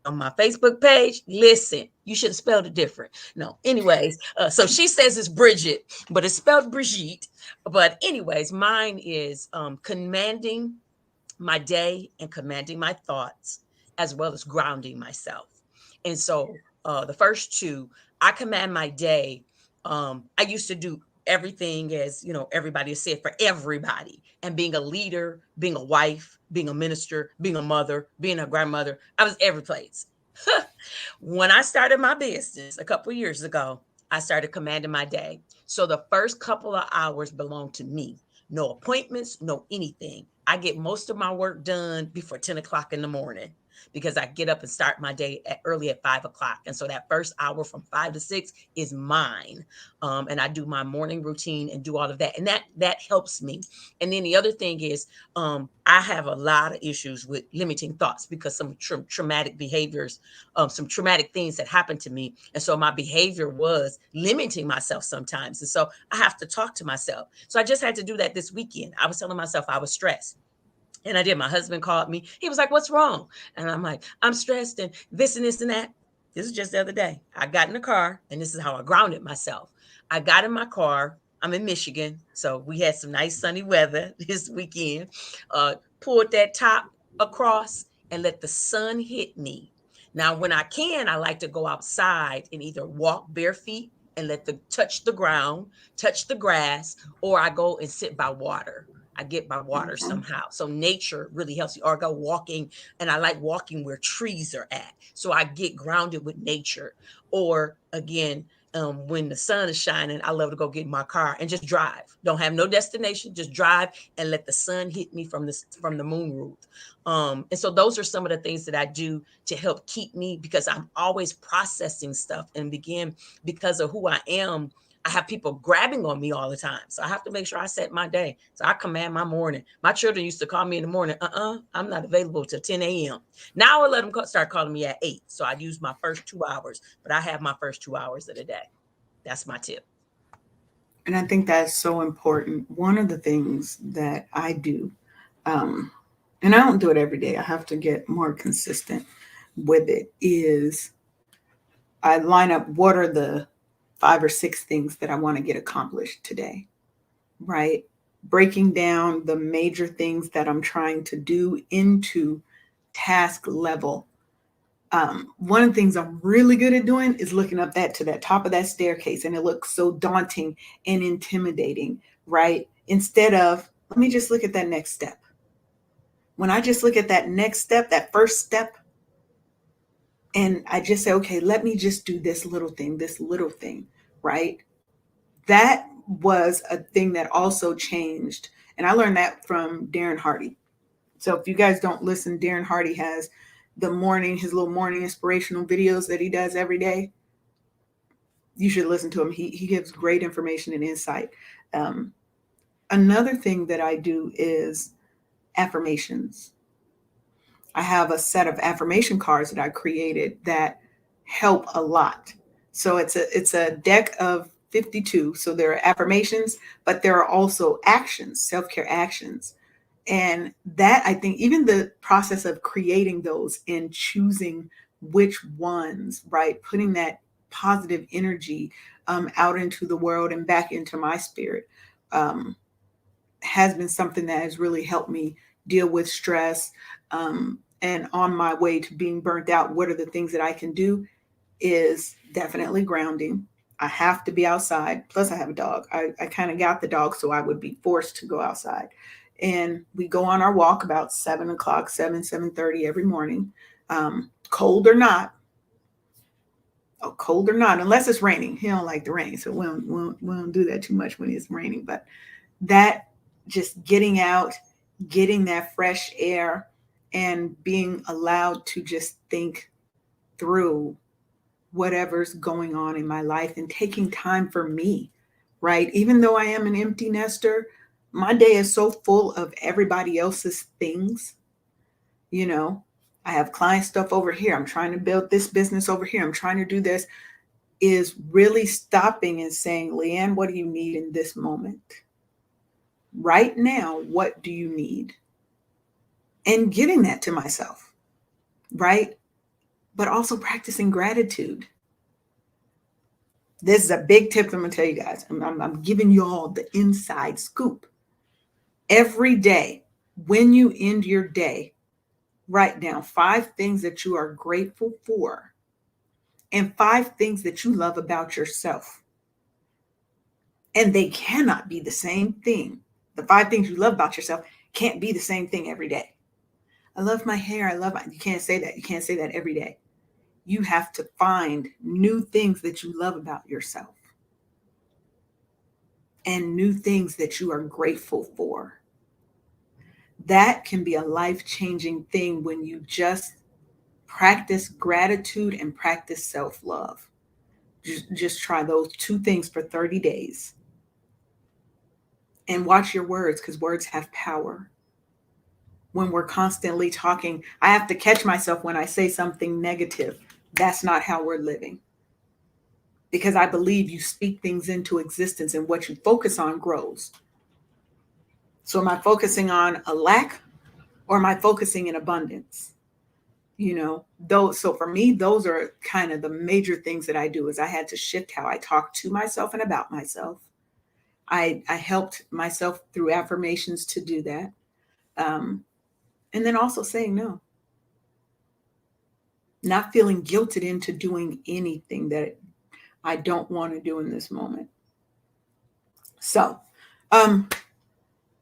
on my Facebook page, listen, you should have spelled it different. No, anyways, so she says it's Bridget, but it's spelled Brigitte. But anyways, mine is commanding my day and commanding my thoughts, as well as grounding myself. And so the first two, I command my day. I used to do everything, as everybody has said, for everybody, and being a leader, being a wife, being a minister, being a mother, being a grandmother. I was every place. When I started my business a couple of years ago, I started commanding my day. So the first couple of hours belong to me. No appointments, no anything. I get most of my work done before 10 o'clock in the morning, because I get up and start my day early at 5 o'clock. And so that first hour from 5 to 6 is mine. And I do my morning routine and do all of that. And that helps me. And then the other thing is, I have a lot of issues with limiting thoughts because some traumatic behaviors, some traumatic things that happened to me. And so my behavior was limiting myself sometimes. And so I have to talk to myself. So I just had to do that this weekend. I was telling myself I was stressed. And I did. My husband called me. He was like, "What's wrong?" And I'm like, "I'm stressed and this and this and that." This is just the other day. I got in the car, and this is how I grounded myself. I got in my car. I'm in Michigan, so we had some nice sunny weather this weekend. Pulled that top across and let the sun hit me. Now, when I can, I like to go outside and either walk bare feet and let the touch the ground, touch the grass, or I go and sit by water. I get by water somehow. So nature really helps you. Or I go walking, and I like walking where trees are at. So I get grounded with nature. Or again, when the sun is shining, I love to go get in my car and just drive. Don't have no destination, just drive and let the sun hit me from the moon roof. And so those are some of the things that I do to help keep me, because I'm always processing stuff, and because of who I am, I have people grabbing on me all the time. So I have to make sure I set my day. So I command my morning. My children used to call me in the morning. I'm not available till 10 a.m. Now I let them start calling me at 8. So I use my first 2 hours, but I have my first 2 hours of the day. That's my tip. And I think that's so important. One of the things that I do, and I don't do it every day, I have to get more consistent with it, is I line up what are the 5 or 6 things that I want to get accomplished today, right? Breaking down the major things that I'm trying to do into task level. One of the things I'm really good at doing is looking up to that top of that staircase, and it looks so daunting and intimidating, right? Instead of, let me just look at that next step. When I just look at that next step, that first step, and I just say, okay, let me just do this little thing, right? That was a thing that also changed. And I learned that from Darren Hardy. So if you guys don't listen, Darren Hardy has his little morning inspirational videos that he does every day. You should listen to him. He gives great information and insight. Another thing that I do is affirmations. I have a set of affirmation cards that I created that help a lot. So it's a deck of 52. So there are affirmations, but there are also actions, self-care actions. And that, I think, even the process of creating those and choosing which ones, right, putting that positive energy out into the world and back into my spirit, has been something that has really helped me deal with stress. And on my way to being burnt out, what are the things that I can do is definitely grounding. I have to be outside. Plus, I have a dog. I kind of got the dog, so I would be forced to go outside. And we go on our walk about 7 o'clock, 7:30 every morning, cold or not. Oh, cold or not, unless it's raining. He don't like the rain, so we don't do that too much when it's raining. But that, just getting out, getting that fresh air, and being allowed to just think through whatever's going on in my life and taking time for me, right? Even though I am an empty nester, my day is so full of everybody else's things. You know, I have client stuff over here. I'm trying to build this business over here. I'm trying to do this. Is really stopping and saying, Leanne, what do you need in this moment? Right now, what do you need? And giving that to myself, right? But also practicing gratitude. This is a big tip I'm going to tell you guys. I'm giving you all the inside scoop. Every day, when you end your day, write down 5 things that you are grateful for and 5 things that you love about yourself. And they cannot be the same thing. The 5 things you love about yourself can't be the same thing every day. I love my hair. You can't say that. You can't say that every day. You have to find new things that you love about yourself and new things that you are grateful for. That can be a life-changing thing when you just practice gratitude and practice self-love. Just try those 2 things for 30 days. And watch your words, because words have power. When we're constantly talking, I have to catch myself when I say something negative. That's not how we're living. Because I believe you speak things into existence, and what you focus on grows. So am I focusing on a lack, or am I focusing in abundance? So for me, those are kind of the major things that I do. Is I had to shift how I talk to myself and about myself. I helped myself through affirmations to do that. And then also saying no. Not feeling guilted into doing anything that I don't want to do in this moment. So I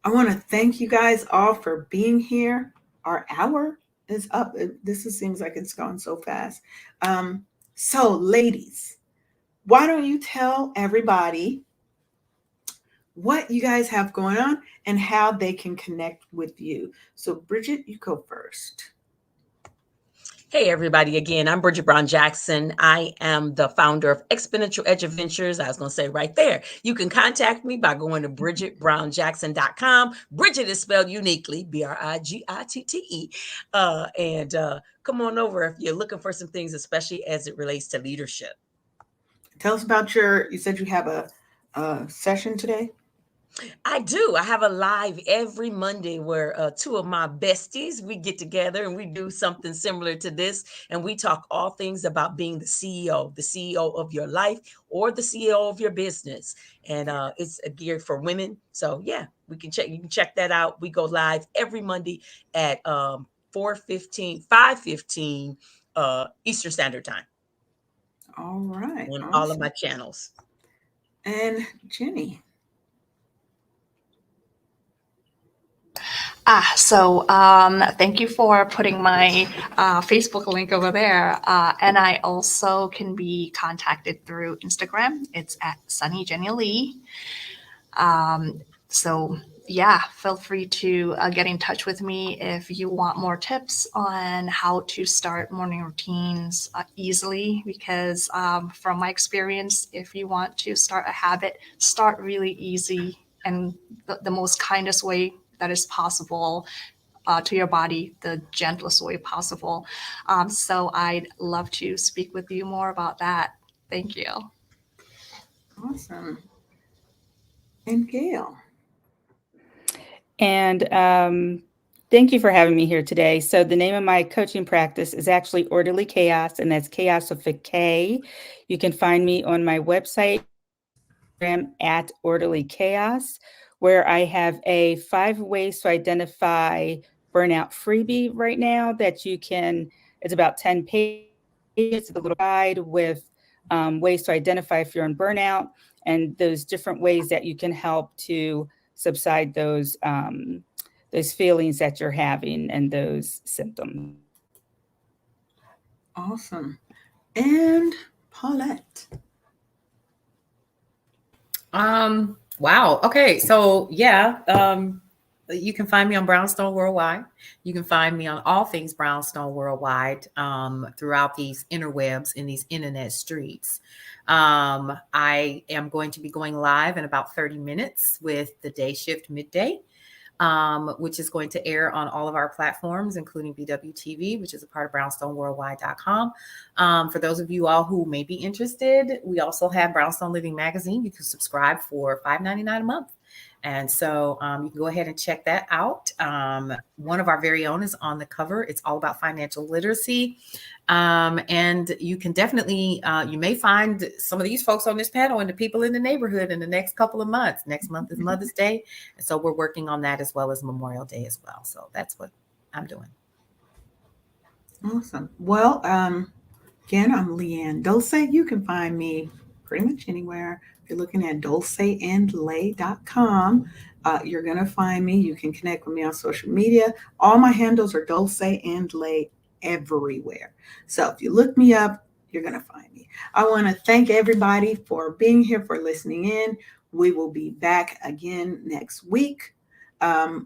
want to thank you guys all for being here. Our hour is up. Seems like it's gone so fast. So ladies, why don't you tell everybody what you guys have going on and how they can connect with you? So Brigitte, you go first. Hey, everybody. Again, I'm Brigitte Brown Jackson. I am the founder of Exponential Edge Adventures. I was going to say right there, you can contact me by going to BrigitteBrownJackson.com. Bridget is spelled uniquely, Brigitte. And come on over if you're looking for some things, especially as it relates to leadership. Tell us about you said you have a session today. I do. I have a live every Monday where 2 of my besties, we get together and we do something similar to this. And we talk all things about being the CEO of your life or the CEO of your business. And it's geared for women. So yeah, you can check that out. We go live every Monday at 5:15 Eastern Standard Time. All right. On awesome. all of my channels. And Jenny. Thank you for putting my Facebook link over there. And I also can be contacted through Instagram. It's at Sunny Jenny Lee. So yeah, feel free to get in touch with me if you want more tips on how to start morning routines easily. Because from my experience, if you want to start a habit, start really easy and the most kindest way that is possible to your body, the gentlest way possible. So I'd love to speak with you more about that. Thank you. Awesome. And Gale. And thank you for having me here today. So the name of my coaching practice is actually Orderly Chaos, and that's chaos with a K. You can find me on my website at Orderly Chaos, where I have a 5 ways to identify burnout freebie right now that you can, it's about 10 pages, it's a little guide with ways to identify if you're on burnout and those different ways that you can help to subside those feelings that you're having and those symptoms. Awesome. And Paulette. Wow. Okay. So yeah, you can find me on Brownstone Worldwide. You can find me on all things Brownstone Worldwide throughout these interwebs in these internet streets. I am going to be going live in about 30 minutes with the Day Shift Midday, which is going to air on all of our platforms, including BWTV, which is a part of brownstoneworldwide.com. For those of you all who may be interested, we also have Brownstone Living Magazine. You can subscribe for $5.99 a month. And so you can go ahead and check that out. One of our very own is on the cover. It's all about financial literacy. And you can definitely, you may find some of these folks on this panel and the people in the neighborhood in the next couple of months. Next month is Mother's Day. And so we're working on that as well as Memorial Day as well. So that's what I'm doing. Awesome. Well, again, I'm Leanne Dulce. You can find me pretty much anywhere. If you're looking at dulceandlay.com, you're going to find me. You can connect with me on social media. All my handles are Dulce and Lay everywhere. So if you look me up, you're going to find me. I want to thank everybody for being here, for listening in. We will be back again next week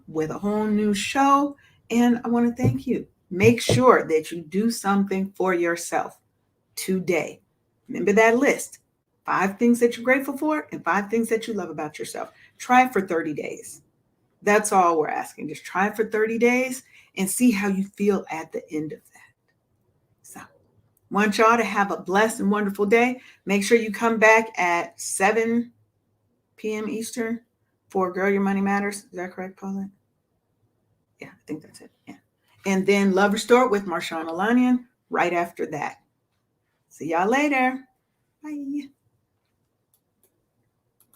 with a whole new show. And I want to thank you. Make sure that you do something for yourself today. Remember that list. 5 things that you're grateful for and 5 things that you love about yourself. Try it for 30 days. That's all we're asking. Just try it for 30 days and see how you feel at the end of that. So, want y'all to have a blessed and wonderful day. Make sure you come back at 7 p.m. Eastern for Girl Your Money Matters. Is that correct, Paulette? Yeah, I think that's it. Yeah. And then Love Restored with Marshawn Alanian right after that. See y'all later. Bye.